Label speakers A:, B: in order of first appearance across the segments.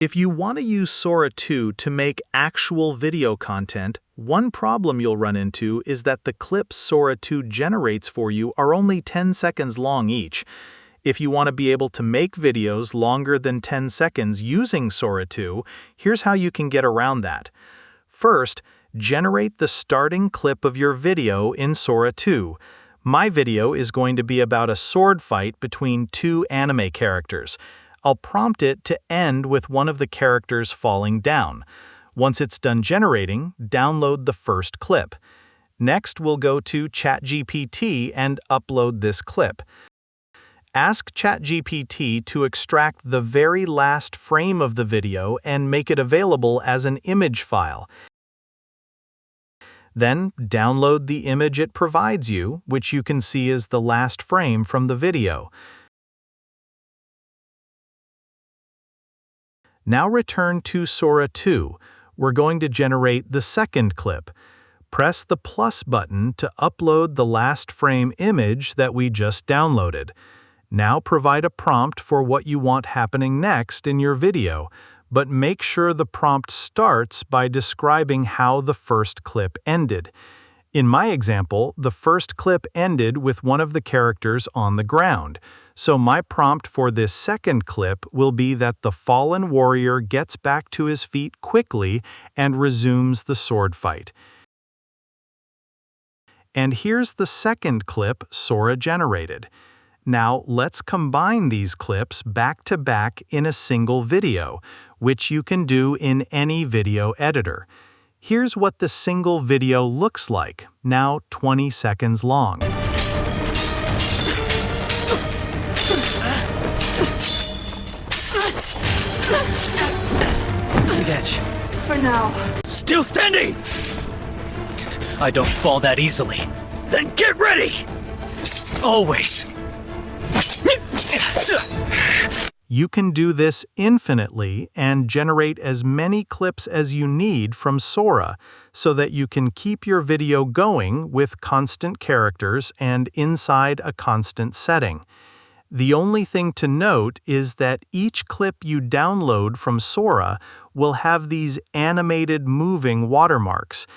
A: If you want to use Sora 2 to make actual video content, one problem you'll run into is that the clips Sora 2 generates for you are only 10 seconds long each. If you want to be able to make videos longer than 10 seconds using Sora 2, here's how you can get around that. First, generate the starting clip of your video in Sora 2. My video is going to be about a sword fight between two anime characters. I'll prompt it to end with one of the characters falling down. Once it's done generating, download the first clip. Next, we'll go to ChatGPT and upload this clip. Ask ChatGPT to extract the very last frame of the video and make it available as an image file. Then, download the image it provides you, which you can see is the last frame from the video. Now return to Sora 2. We're going to generate the second clip. Press the plus button to upload the last frame image that we just downloaded. Now provide a prompt for what you want happening next in your video, but make sure the prompt starts by describing how the first clip ended. In my example, the first clip ended with one of the characters on the ground, so my prompt for this second clip will be that the fallen warrior gets back to his feet quickly and resumes the sword fight. And here's the second clip Sora generated. Now let's combine these clips back to back in a single video, which you can do in any video editor. Here's what the single video looks like, now 20 seconds long.
B: Good edge.
C: For now.
B: Still standing! I don't fall that easily. Then get ready! Always.
A: You can do this infinitely and generate as many clips as you need from Sora so that you can keep your video going with constant characters and inside a constant setting. The only thing to note is that each clip you download from Sora will have these animated moving watermarks.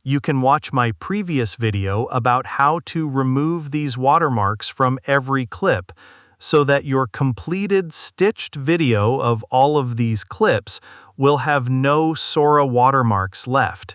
A: You can watch my previous video about how to remove these watermarks from every clip, so that your completed stitched video of all of these clips will have no Sora watermarks left.